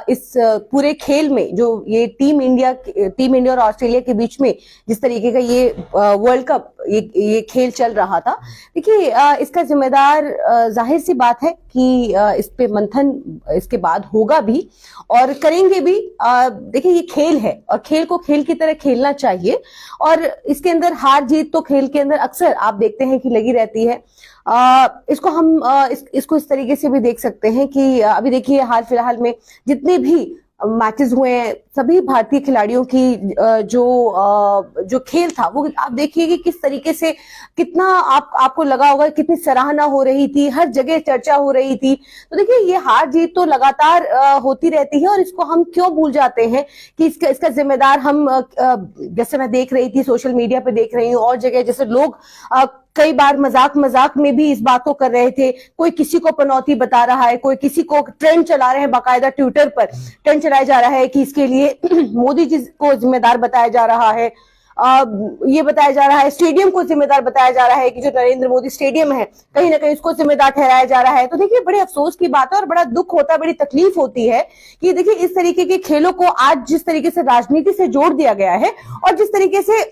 इस पूरे खेल में जो ये टीम इंडिया और ऑस्ट्रेलिया के बीच में जिस तरीके का ये वर्ल्ड कप ये खेल चल रहा था, देखिए इसका जिम्मेदार जाहिर सी बात है कि इस पे मंथन इसके बाद होगा भी और करेंगे भी। देखिए ये खेल है और खेल को खेल की तरह खेलना चाहिए और इसके अंदर हार जीत तो खेल के अंदर अक्सर आप देखते हैं कि लगी रहती है। इसको हम इसको इस तरीके से भी देख सकते हैं कि अभी देखिए हाल फिलहाल में जितने भी मैचेस हुए हैं सभी भारतीय खिलाड़ियों की जो खेल था वो आप देखिए कि किस तरीके से कितना आपको लगा होगा कितनी सराहना हो रही थी, हर जगह चर्चा हो रही थी। तो देखिए ये हार जीत तो लगातार होती रहती है और इसको हम क्यों भूल जाते हैं कि इसका जिम्मेदार हम जैसे मैं देख रही थी सोशल मीडिया पे देख रही हूँ और जगह जैसे लोग कई बार मजाक में भी इस बात को कर रहे थे, कोई किसी को पनौती बता रहा है, कोई किसी को ट्रेंड चला रहे हैं, बाकायदा ट्विटर पर ट्रेंड चलाया जा रहा है कि इसके लिए मोदी जी को जिम्मेदार बताया जा रहा है। ये बताया जा रहा है स्टेडियम को जिम्मेदार बताया जा रहा है कि जो नरेंद्र मोदी स्टेडियम है कहीं ना कहीं इसको जिम्मेदार ठहराया जा रहा है। तो देखिए बड़े अफसोस की बात है और बड़ा दुख होता है, बड़ी तकलीफ होती है कि देखिए इस तरीके के खेलों को आज जिस तरीके से राजनीति से जोड़ दिया गया है और जिस तरीके से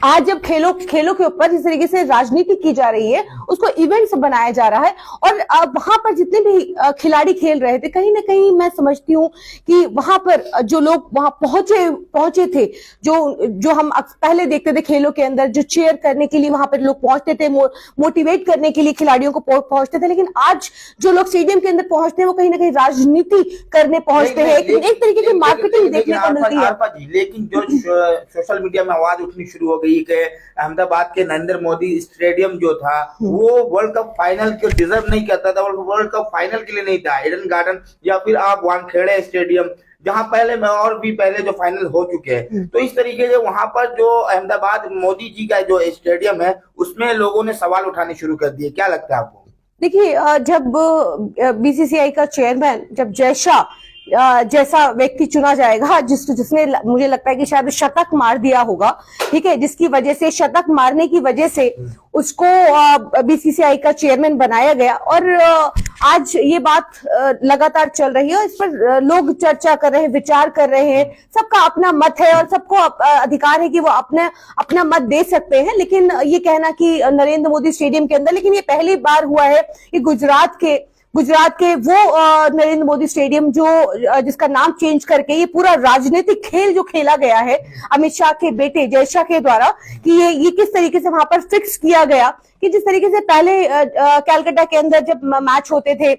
आज जब खेलों के ऊपर जिस तरीके से राजनीति की जा रही है उसको इवेंट्स बनाया जा रहा है और वहां पर जितने भी खिलाड़ी खेल रहे थे कहीं ना कहीं मैं समझती हूँ कि वहां पर जो लोग वहां पहुंचे थे जो हम पहले देखते थे खेलों के अंदर जो चेयर करने के लिए वहां पर लोग पहुंचते थे, मोटिवेट करने के लिए खिलाड़ियों को पहुंचते थे, लेकिन आज जो लोग स्टेडियम के अंदर पहुंचते हैं वो कहीं ना कहीं राजनीति करने पहुंचते हैं, एक तरीके की मार्केटिंग देखने को मिलती है। लेकिन जो सोशल मीडिया में आवाज उठनी शुरू हो गई कि अहमदाबाद के नरेंद्र मोदी स्टेडियम जो था वो वर्ल्ड कप फाइनल को डिजर्व नहीं करता था, वर्ल्ड कप फाइनल के लिए नहीं था। ईडन गार्डन या फिर आप वानखेड़े स्टेडियम जहां पहले में और भी पहले जो फाइनल हो चुके हैं, तो इस तरीके से वहां पर जो अहमदाबाद मोदी जी का जो स्टेडियम है उसमें लोगों ने सवाल उठाने शुरू कर दिए। क्या लगता है आपको? देखिए जब बीसीसीआई का चेयरमैन जब जैसा व्यक्ति चुना जाएगा जिसने मुझे लगता है कि शायद शतक मार दिया होगा, ठीक है, जिसकी वजह से शतक मारने की वजह से उसको बीसीसीआई का चेयरमैन बनाया गया और आज ये बात लगातार चल रही है और इस पर लोग चर्चा कर रहे हैं, विचार कर रहे हैं। सबका अपना मत है और सबको अधिकार है कि वो अपना मत दे सकते हैं, लेकिन ये कहना कि नरेंद्र मोदी स्टेडियम के अंदर, लेकिन ये पहली बार हुआ है कि गुजरात के वो नरेंद्र मोदी स्टेडियम जिसका नाम चेंज करके ये पूरा राजनीतिक खेल जो खेला गया है अमित शाह के बेटे जय शाह के द्वारा कि ये किस तरीके से वहां पर फिक्स किया गया कि जिस तरीके से पहले कलकत्ता के अंदर जब मैच होते थे,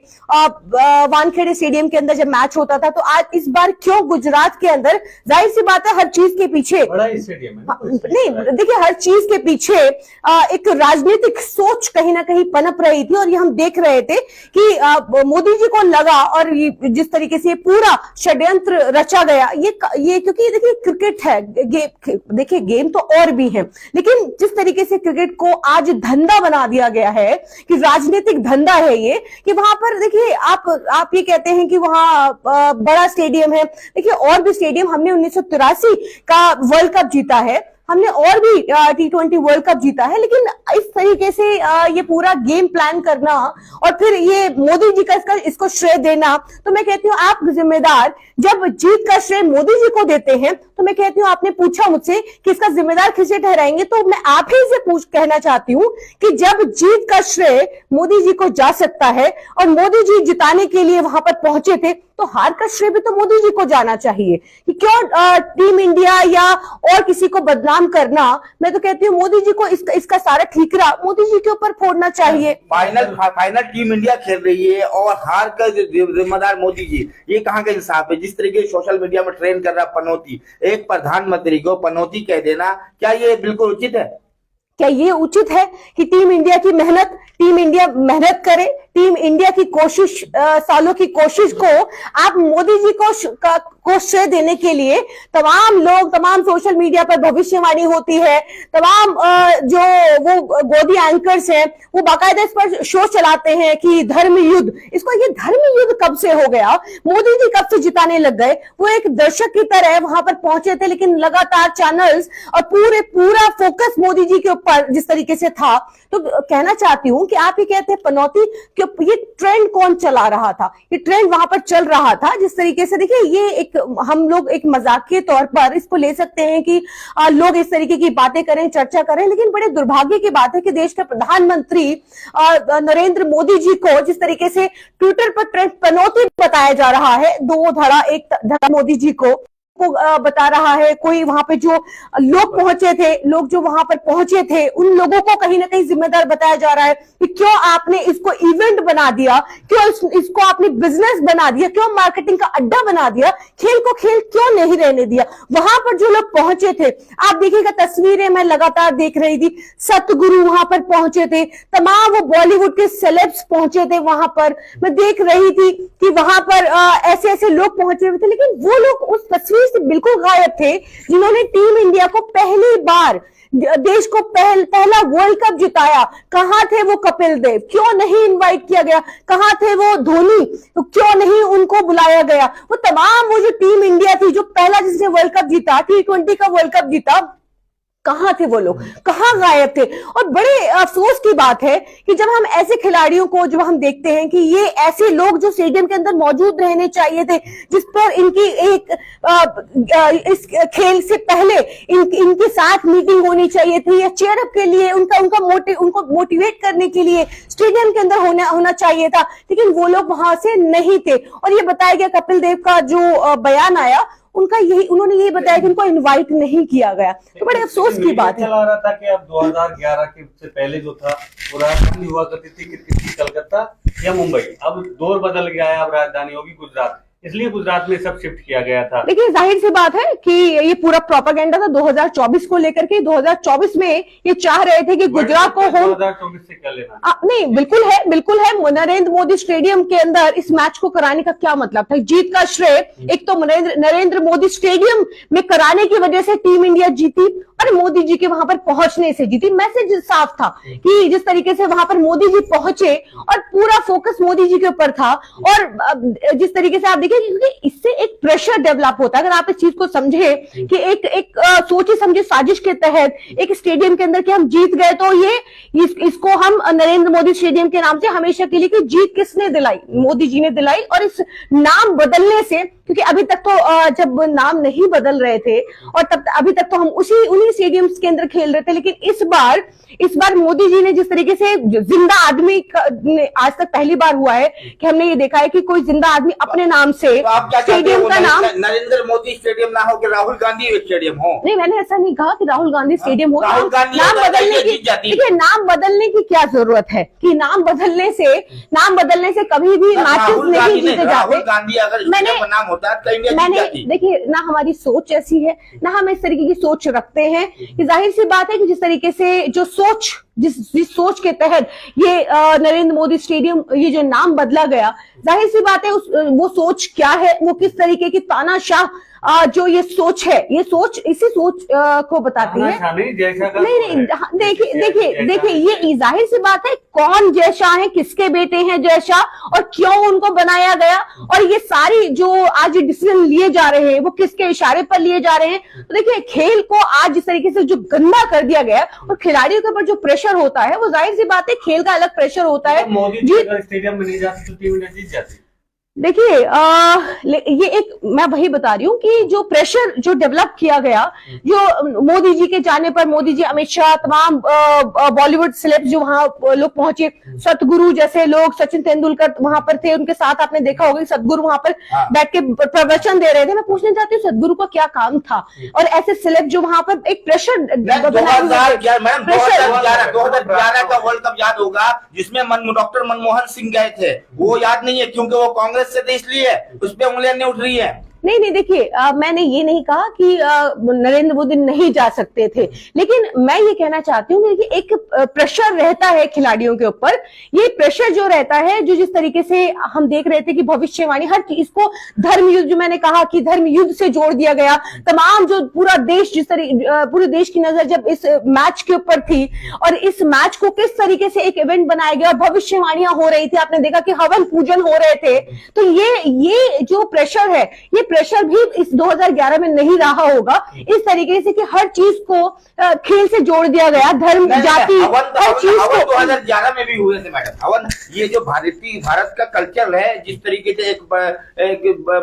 वानखेड़े स्टेडियम के अंदर जब मैच होता था, तो आज इस बार क्यों गुजरात के अंदर, जाहिर सी बात है हर चीज के पीछे बड़ा स्टेडियम है नहीं, देखिए हर चीज के पीछे एक राजनीतिक सोच कहीं ना कहीं पनप रही थी और ये हम देख रहे थे कि मोदी जी को लगा और जिस तरीके से पूरा षड्यंत्र रचा गया ये क्योंकि देखिए क्रिकेट है, देखिए गेम तो और भी है, लेकिन जिस तरीके से क्रिकेट को आज धंधा बना दिया गया है कि राजनीतिक धंधा है ये, कि वहां पर देखिए आप ये कहते हैं कि वहां बड़ा स्टेडियम है, देखिए और भी स्टेडियम, हमने 1983 का वर्ल्ड कप जीता है, हमने और भी T20 वर्ल्ड कप जीता है, लेकिन इस तरीके से ये पूरा गेम प्लान करना और फिर ये मोदी जी का इसको श्रेय देना, तो मैं कहती हूँ आप जिम्मेदार जब जीत का श्रेय मोदी जी को देते हैं तो मैं कहती हूँ आपने पूछा मुझसे कि इसका जिम्मेदार किसे ठहराएंगे, तो मैं आप ही से कहना चाहती हूँ कि जब जीत का श्रेय मोदी जी को जा सकता है और मोदी जी जिताने के लिए वहां पर पहुंचे थे, तो हार का श्रेय भी तो मोदी जी को जाना चाहिए कि क्यों टीम इंडिया या और किसी को बदनाम करना। मैं तो कहती हूँ मोदी जी को इसका सारा ठीकरा मोदी जी के ऊपर फोड़ना चाहिए। फाइनल टीम इंडिया खेल रही है और हार का जिम्मेदार मोदी जी, ये कहाँ का इंसाफ है? जिस तरीके सोशल मीडिया में ट्रेंड कर रहा पनौती, एक प्रधानमंत्री को पनौती कह देना, क्या ये बिल्कुल उचित है? क्या ये उचित है कि टीम इंडिया मेहनत करे, टीम इंडिया की कोशिश, सालों की कोशिश को आप मोदी जी को श्रेय देने के लिए तमाम सोशल मीडिया पर भविष्यवाणी होती है, तमाम जो वो गोदी एंकर्स हैं वो बाकायदा इस पर शो चलाते हैं कि धर्म युद्ध, ये धर्म युद्ध कब से हो गया? मोदी जी कब से जिताने लग गए? वो एक दर्शक की तरह वहां पर पहुंचे थे, लेकिन लगातार चैनल्स और पूरा फोकस मोदी जी के ऊपर जिस तरीके से था, तो कहना चाहती हूं कि आप ये कहते हैं पनौती, ये ट्रेंड कौन चला रहा था, ये ट्रेंड वहां पर चल रहा था जिस तरीके से, देखिए ये एक हम लोग एक मजाक के तौर पर इसको ले सकते हैं कि लोग इस तरीके की बातें करें, चर्चा करें, लेकिन बड़े दुर्भाग्य की बात है कि देश के प्रधानमंत्री नरेंद्र मोदी जी को जिस तरीके से ट्विटर पर ट्रेंड पनौती बताया जा रहा है, दो धड़ा एक धड़ा मोदी जी को बता रहा है। कोई वहां पे जो लोग पहुंचे थे, लोग जो वहां पर पहुंचे थे, उन लोगों को कहीं ना कहीं जिम्मेदार बताया जा रहा है कि क्यों आपने इसको इवेंट बना दिया, क्यों इसको आपने बिजनेस बना दिया, क्यों मार्केटिंग का अड्डा बना दिया, खेल को खेल क्यों नहीं रहने दिया। वहां पर जो लोग पहुंचे थे, आप देखिएगा तस्वीरें मैं लगातार देख रही थी, सतगुरु वहां पर पहुंचे थे, तमाम वो बॉलीवुड के सेलेब्स पहुंचे थे वहां पर। मैं देख रही थी कि वहां पर ऐसे ऐसे लोग पहुंचे हुए थे, लेकिन वो लोग उस तस्वीर से बिल्कुल गायब थे जिन्होंने टीम इंडिया को पहली बार देश को पहला वर्ल्ड कप जिताया। कहां थे वो कपिल देव, क्यों नहीं इनवाइट किया गया, कहां थे वो धोनी, तो क्यों नहीं उनको बुलाया गया। वो तमाम वो जो टीम इंडिया थी जो पहला जिसने वर्ल्ड कप जीता, T20 का वर्ल्ड कप जीता, कहां थे वो लोग, कहां गायब थे। और बड़े अफसोस की बात है कि जब हम ऐसे खिलाड़ियों को जब हम देखते हैं कि ये ऐसे लोग जो स्टेडियम के अंदर मौजूद रहने चाहिए थे, जिस पर इनकी एक इस खेल से पहले इनके साथ मीटिंग होनी चाहिए थी, या चेयरअप के लिए उनको मोटिवेट करने के लिए स्टेडियम के अंदर होना चाहिए था, लेकिन वो लोग वहां से नहीं थे। और ये बताया गया, कपिल देव का जो बयान आया उन्होंने यही बताया कि उनको इनवाइट नहीं किया गया। तो बड़े अफसोस की बात है। चला रहा था कि अब 2011 के से पहले जो था वो राजधानी हुआ करती थी क्रिकेट की, कलकत्ता या मुंबई। अब दौर बदल गया है, अब राजधानी होगी गुजरात, इसलिए गुजरात में सब शिफ्ट किया गया था। देखिए जाहिर सी बात है कि ये पूरा प्रोपेगेंडा था 2024 को लेकर के। 2024 में ये चाह रहे थे कि गुजरात को होम 2024 से क्या लेना। नहीं, बिल्कुल है। नरेंद्र मोदी स्टेडियम के अंदर इस मैच को कराने का क्या मतलब था। जीत का श्रेय एक तो नरेंद्र मोदी स्टेडियम में कराने की वजह से टीम इंडिया जीती और मोदी जी के वहां पर पहुंचने से जीती। मैसेज साफ था कि जिस तरीके से वहां पर मोदी जी पहुंचे और पूरा फोकस मोदी जी के ऊपर था, और जिस तरीके से आप देखिए क्योंकि इससे एक प्रेशर डेवलप होता है। अगर आप इस चीज को समझे कि एक सोची समझी साजिश के तहत एक स्टेडियम के अंदर कि हम जीत गए, तो इसको हम नरेंद्र मोदी स्टेडियम के नाम से हमेशा के लिए, कि जीत किसने दिलाई, मोदी जी ने दिलाई। और इस नाम बदलने से, क्योंकि अभी तक तो जब नाम नहीं बदल रहे थे और तब अभी तक तो हम उन्हीं स्टेडियम्स के अंदर खेल रहे थे, लेकिन इस बार मोदी जी ने जिस तरीके से जिंदा आदमी आज तक पहली बार हुआ है कि हमने ये देखा है कि कोई जिंदा आदमी अपने नाम से तो स्टेडियम का नाम नरेंद्र मोदी स्टेडियम ना हो कि राहुल गांधी स्टेडियम हो। नहीं, मैंने ऐसा नहीं कहा कि राहुल गांधी स्टेडियम हो। राहुल गांधी नाम बदलने की, देखिए नाम बदलने की क्या जरूरत है कि नाम बदलने से कभी भी मैचेस नहीं जीते जाते। राहुल गांधी अगर नाम होता तो इंडिया जीत जाती। देखिए ना हमारी सोच ऐसी है, ना हम इस तरीके की सोच रखते हैं कि जाहिर सी बात है कि जिस तरीके से जो जिस सोच के तहत ये नरेंद्र मोदी स्टेडियम ये जो नाम बदला गया, जाहिर सी बात है वो सोच क्या है, वो किस तरीके की तानाशाह जो ये सोच है, ये सोच इसी सोच को बताती है। नहीं, देखिए ये जाहिर सी बात है कौन जैसा है, किसके बेटे हैं जैसा, और क्यों उनको बनाया गया, और ये सारी जो आज डिसीजन लिए जा रहे हैं वो किसके इशारे पर लिए जा रहे हैं। तो देखिए खेल को आज जिस तरीके से जो गंदा कर दिया गया और खिलाड़ियों के ऊपर जो प्रेशर होता है, वो जाहिर सी बात है खेल का अलग प्रेशर होता है। मोदी जी अगर स्टेडियम में नहीं जाती तो टीम इंडिया जीत जाती। देखिए ये एक मैं वही बता रही हूँ कि जो प्रेशर जो डेवलप किया गया, जो मोदी जी के जाने पर मोदी जी, अमित शाह, तमाम बॉलीवुड सेलेब्स जो वहां लोग पहुंचे, सतगुरु जैसे लोग, सचिन तेंदुलकर वहां पर थे, उनके साथ आपने देखा होगा कि सतगुरु वहां पर बैठ के प्रवचन दे रहे थे। मैं पूछना चाहती हूँ सतगुरु का क्या काम था, और ऐसे सेलेब्स जो वहां पर एक प्रेशर 2011 का वर्ल्ड कप याद होगा जिसमें डॉक्टर मनमोहन सिंह गए थे, वो याद नहीं है क्योंकि वो कांग्रेस से थे, इसलिए उस पर उंगलियां नहीं उठ रही है। नहीं देखिए मैंने ये नहीं कहा कि नरेंद्र मोदी नहीं जा सकते थे, लेकिन मैं ये कहना चाहती हूँ कि एक प्रेशर रहता है खिलाड़ियों के ऊपर। ये प्रेशर जो रहता है, जो जिस तरीके से हम देख रहे थे कि भविष्यवाणी हर चीज को धर्म युद्ध, जो मैंने कहा कि धर्म युद्ध से जोड़ दिया गया, तमाम जो पूरा देश पूरे देश की नजर जब इस मैच के ऊपर थी और इस मैच को किस तरीके से एक इवेंट बनाया गया, भविष्यवाणियां हो रही थी, आपने देखा कि हवन पूजन हो रहे थे। तो ये जो प्रेशर है, ये प्रेशर भी इस 2011 में नहीं रहा होगा, इस तरीके से कि हर चीज को खेल से जोड़ दिया गया, धर्म जाति हर चीज को। 2011 में भी हुए थे मैडम हवन। ये जो भारत का कल्चर है, जिस तरीके से एक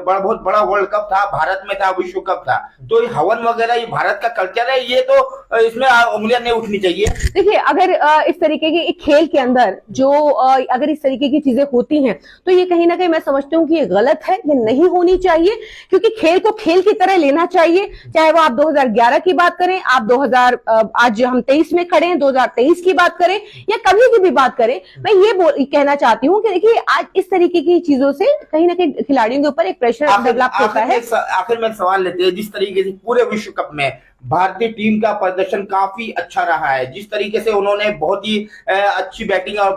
बहुत बड़ा वर्ल्ड कप था, भारत में था, विश्व कप था, तो ये हवन वगैरह ये भारत का कल्चर है, ये तो इसमें उंगलियां नहीं उठनी चाहिए। देखिए, अगर इस तरीके के एक खेल के अंदर जो अगर इस तरीके की चीजें होती हैं तो ये कहीं ना कहीं मैं समझती हूँ कि ये गलत है, ये नहीं होनी चाहिए, क्योंकि खेल को खेल की तरह लेना चाहिए। चाहे वो आप 2011 की बात करें, आप आज हम 23 में खड़े हैं, 2023 की बात करें या कभी की भी बात करें, मैं ये कहना चाहती हूँ कि देखिए आज इस तरीके की चीजों से कहीं ना कहीं खिलाड़ियों के ऊपर एक प्रेशर डेवलप होता है। आखिर में एक सवाल लेते हैं, जिस तरीके से पूरे विश्व कप में भारतीय टीम का प्रदर्शन काफी अच्छा रहा है, जिस तरीके से उन्होंने बहुत ही अच्छी बैटिंग और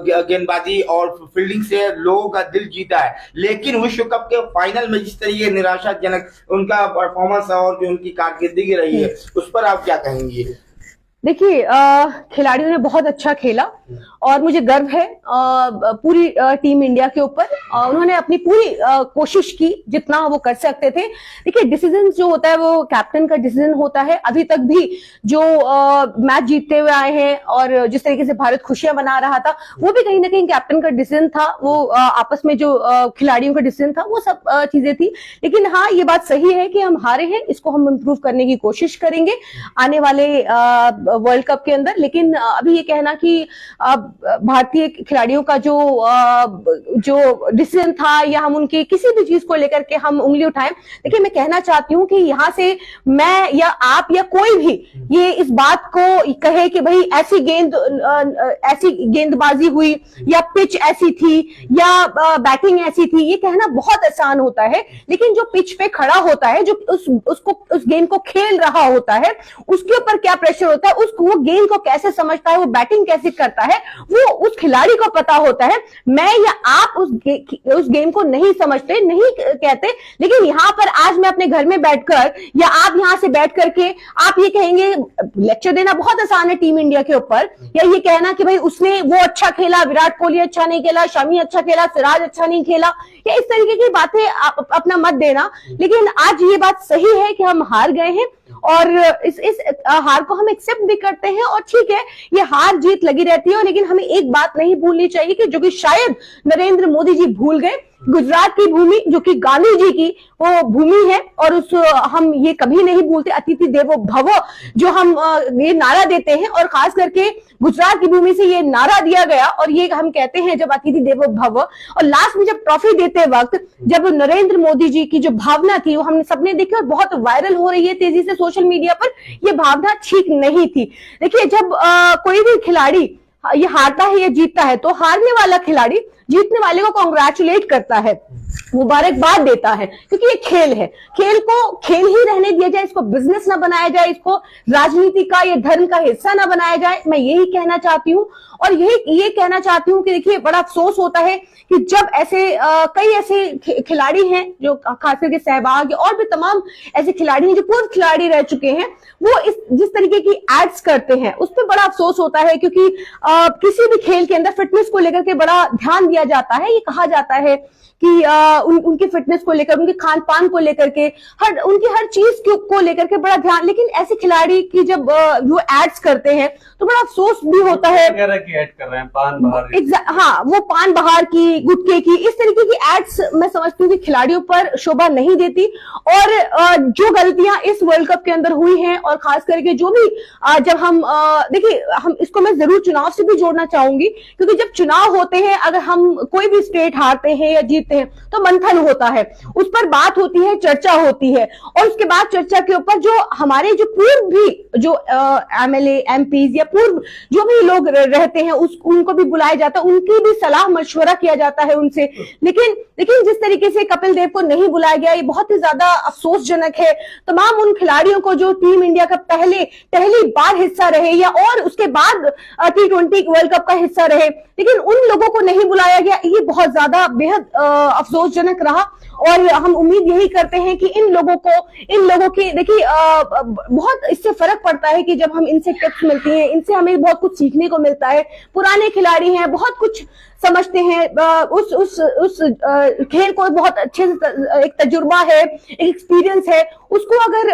गेंदबाजी और फील्डिंग से लोगों का दिल जीता है, लेकिन विश्व कप के फाइनल में जिस तरीके निराशाजनक उनका परफॉर्मेंस और जो उनकी कारकिर्दगी रही है, उस पर आप क्या कहेंगे? देखिए, खिलाड़ियों ने बहुत अच्छा खेला और मुझे गर्व है पूरी टीम इंडिया के ऊपर। उन्होंने अपनी पूरी कोशिश की जितना वो कर सकते थे। देखिए, डिसीजन जो होता है वो कैप्टन का डिसीजन होता है। अभी तक भी जो मैच जीतते हुए आए हैं और जिस तरीके से भारत खुशियां मना रहा था, वो भी कहीं ना कहीं कैप्टन का डिसीजन था। वो आपस में जो खिलाड़ियों का डिसीजन था, वो सब चीजें थी। लेकिन हाँ, ये बात सही है कि हम हारे हैं, इसको हम इम्प्रूव करने की कोशिश करेंगे आने वाले वर्ल्ड कप के अंदर। लेकिन अभी ये कहना कि भारतीय खिलाड़ियों का जो डिसीजन था या हम उनकी किसी भी चीज को लेकर के हम उंगली उठाएं, देखिए मैं कहना चाहती हूं कि यहां से मैं या आप या कोई भी ये इस बात को कहे कि भाई ऐसी गेंदबाजी हुई या पिच ऐसी थी या बैटिंग ऐसी थी, ये कहना बहुत आसान होता है। लेकिन जो पिच पे खड़ा होता है, जो उस गेंद को खेल रहा होता है, उसके ऊपर क्या प्रेशर होता है, वो गेंद को कैसे समझता है, वो बैटिंग कैसे करता है, वो उस खिलाड़ी को पता होता है। मैं या आप उस गेम को नहीं समझते, नहीं कहते, लेकिन यहां पर आज मैं अपने घर में बैठकर या आप यहां से बैठ करके आप ये कहेंगे, लेक्चर देना बहुत आसान है टीम इंडिया के ऊपर, या ये कहना कि भाई उसने वो अच्छा खेला, विराट कोहली अच्छा नहीं खेला, शमी अच्छा खेला, सिराज अच्छा नहीं खेला, या इस तरीके की बातें अपना मत देना। लेकिन आज ये बात सही है कि हम हार गए हैं और इस हार को हम एक्सेप्ट भी करते हैं और ठीक है, ये हार जीत लगी रहती है। लेकिन हमें एक बात नहीं भूलनी चाहिए कि जो कि शायद नरेंद्र मोदी जी भूल गए, गुजरात की भूमि जो कि गांधी जी की वो भूमि है और हम ये कभी नहीं भूलते। अतिथि देवो भव जो हम ये नारा देते हैं और खास करके गुजरात की भूमि से ये नारा दिया गया और ये हम कहते हैं जब अतिथि देवो भव, और लास्ट में जब ट्रॉफी देते वक्त जब नरेंद्र मोदी जी की जो भावना थी वो हमने सबने देखी और बहुत वायरल हो रही है तेजी से सोशल मीडिया पर, ये भावना ठीक नहीं थी। देखिए, जब कोई भी खिलाड़ी ये हारता है या जीतता है तो हारने वाला खिलाड़ी जीतने वाले को कांग्रेचुलेट करता है, मुबारकबाद देता है, क्योंकि ये खेल है। खेल को खेल ही रहने दिया जाए, इसको बिजनेस ना बनाया जाए, इसको राजनीति का या धर्म का हिस्सा ना बनाया जाए। मैं यही कहना चाहती हूँ और ये कहना चाहती हूँ कि देखिए बड़ा अफसोस होता है कि जब ऐसे कई ऐसे खिलाड़ी हैं जो खास करके सहवाग और भी तमाम ऐसे खिलाड़ी हैं जो पूर्व खिलाड़ी रह चुके हैं, वो जिस तरीके की एड्स करते हैं उस पर बड़ा अफसोस होता है। क्योंकि किसी भी खेल के अंदर फिटनेस को लेकर के बड़ा ध्यान दिया जाता है। ये कहा जाता है कि उनकी फिटनेस को लेकर, उनके खान पान को लेकर के, उनकी हर चीज को लेकर के बड़ा ध्यान, लेकिन ऐसे खिलाड़ी की जब वो एड्स करते हैं तो बड़ा अफसोस भी होता है। की एड कर रहे हैं, पान बहार, हाँ, वो पान बहार की, गुटखे की, इस तरीके की एड्स मैं समझती हूँ कि खिलाड़ियों पर शोभा नहीं देती। और जो गलतियां इस वर्ल्ड कप के अंदर हुई हैं और खास करके जो भी जब हम देखिए, हम इसको मैं जरूर चुनाव से भी जोड़ना चाहूंगी, क्योंकि जब चुनाव होते हैं, अगर हम कोई भी स्टेट हारते हैं या जीतते हैं तो मंथन होता है, उस पर बात होती है, चर्चा होती है, और उसके बाद चर्चा के ऊपर जो हमारे जो पूर्व भी जो एमएलए एमपीज या पूर्व जो भी लोग रहते हैं उनको भी बुलाया जाता है, उनकी भी सलाह मशवरा किया जाता है उनसे। लेकिन जिस तरीके से कपिल देव को नहीं बुलाया गया, ये बहुत ही ज्यादा अफसोसजनक है। तमाम उन खिलाड़ियों को जो टीम इंडिया का पहली बार हिस्सा रहे या और उसके बाद T20 वर्ल्ड कप का हिस्सा रहे, लेकिन उन लोगों को नहीं बुलाया गया, ये बहुत ज्यादा बेहद अफसोसजनक रहा। और हम उम्मीद यही करते हैं कि इन लोगों की देखिए बहुत इससे फर्क पड़ता है कि जब हम इनसे टिप्स मिलती हैं, इनसे हमें बहुत कुछ सीखने को मिलता है। पुराने खिलाड़ी हैं, बहुत कुछ समझते हैं, उस खेल को बहुत अच्छे से एक तजुर्बा है, एक एक्सपीरियंस है। उसको अगर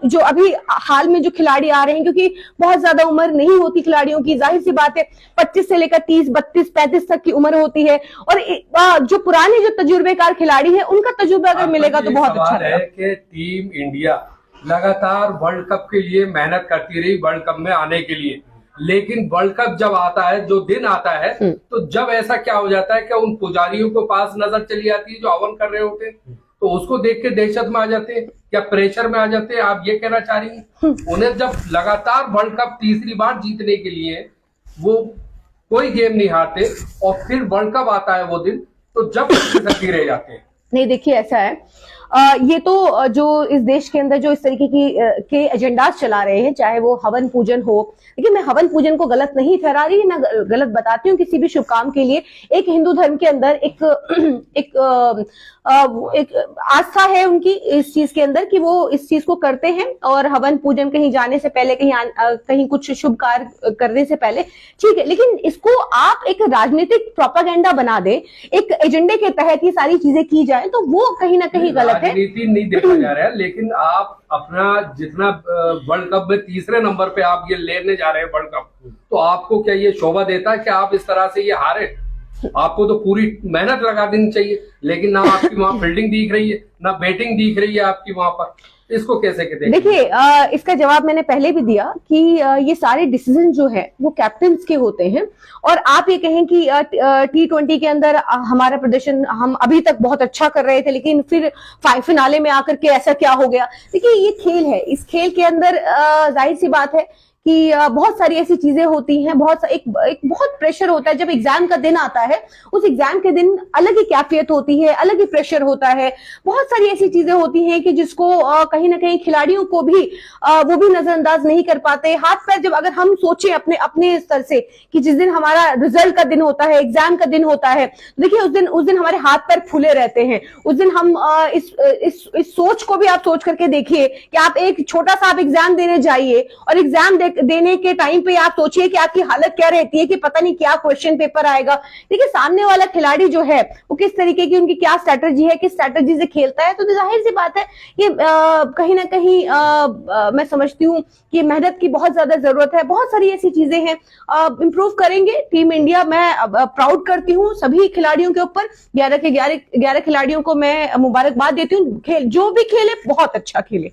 जो अभी हाल में जो खिलाड़ी आ रहे हैं, क्योंकि बहुत ज्यादा उम्र नहीं होती खिलाड़ियों की, जाहिर सी बात है 25 से लेकर 30, 32, 35 तक की उम्र होती है, और जो पुराने जो तजुर्बेकार खिलाड़ी हैं उनका तजुर्बा अगर मिलेगा तो बहुत अच्छा है कि टीम इंडिया लगातार वर्ल्ड कप के लिए मेहनत करती रही, वर्ल्ड कप में आने के लिए, लेकिन वर्ल्ड कप जब आता है, जो दिन आता है, तो जब ऐसा क्या हो जाता है कि उन पुजारियों को पास नजर चली आती है जो हवन कर रहे होते हैं, तो उसको देख के दहशत में आ जाते हैं या प्रेशर में आ जाते हैं। आप ये कहना चाह रही हैं उन्हें जब लगातार वर्ल्ड कप तीसरी बार जीतने के लिए वो कोई गेम नहीं हारते और फिर वर्ल्ड कप आता है वो दिन, तो जब सकती रह जाते हैं। नहीं, देखिए ऐसा है, ये तो जो इस देश के अंदर जो इस तरीके के एजेंडाज चला रहे हैं, चाहे वो हवन पूजन हो, देखिए मैं हवन पूजन को गलत नहीं ठहरा रही, ना गलत बताती हूँ। किसी भी शुभ काम के लिए एक हिंदू धर्म के अंदर एक आस्था है उनकी इस चीज के अंदर कि वो इस चीज को करते हैं, और हवन पूजन कहीं जाने से पहले, कहीं कुछ शुभ कार्य करने से पहले, ठीक है। लेकिन इसको आप एक राजनीतिक प्रोपागेंडा बना दे, एक एजेंडे के तहत ये सारी चीजें की जाए, तो वो कहीं ना कहीं गलत है। राजनीति नहीं देखा जा रहा है, लेकिन आप अपना जितना वर्ल्ड कप में तीसरे नंबर पे आप ये लेने जा रहे हैं वर्ल्ड कप, तो आपको क्या ये शोभा देता है कि आप इस तरह से ये हारे? आपको तो पूरी मेहनत लगा देनी चाहिए, लेकिन ना आपकी वहां फील्डिंग दिख रही है, ना बैटिंग दिख रही है आपकी वहां पर। इसको कैसे कहते? देखिए इसका जवाब मैंने पहले भी दिया कि ये सारे डिसीजन जो है वो कैप्टन्स के होते हैं, और आप ये कहें कि T20 के अंदर हमारा प्रदर्शन हम अभी तक बहुत अच्छा कर रहे थे, लेकिन फिर फिनाले में आकर के ऐसा क्या हो गया। देखिए ये खेल है, इस खेल के अंदर जाहिर सी बात है कि बहुत सारी ऐसी चीजें होती हैं, एक बहुत प्रेशर होता है। जब एग्जाम का दिन आता है, उस एग्जाम के दिन अलग ही कैफियत होती है, अलग ही प्रेशर होता है, बहुत सारी ऐसी चीजें होती हैं कि जिसको कहीं ना कहीं खिलाड़ियों को भी वो भी नजरअंदाज नहीं कर पाते। हाथ पैर जब अगर हम सोचे अपने स्तर से कि जिस दिन हमारा रिजल्ट का दिन होता है, एग्जाम का दिन होता है, देखिए उस दिन हमारे हाथ पैर फूले रहते हैं। उस दिन हम इस सोच को भी आप सोच करके देखिए कि आप एक छोटा सा आप एग्जाम देने जाइए, और एग्जाम देने के टाइम पे आप सोचिए कि आपकी हालत क्या रहती है कि पता नहीं क्या क्वेश्चन पेपर आएगा। देखिए सामने वाला खिलाड़ी जो है वो किस तरीके की, उनकी क्या स्ट्रेटजी है, किस स्ट्रेटजी से खेलता है, तो जाहिर सी बात है ये कहीं ना कहीं मैं समझती हूँ कि मेहनत की बहुत ज्यादा जरूरत है। बहुत सारी ऐसी चीजें हैं, इंप्रूव करेंगे टीम इंडिया। मैं प्राउड करती हूँ सभी खिलाड़ियों के ऊपर, 11 के 11 खिलाड़ियों को मैं मुबारकबाद देती हूँ। जो भी खेले बहुत अच्छा खेले।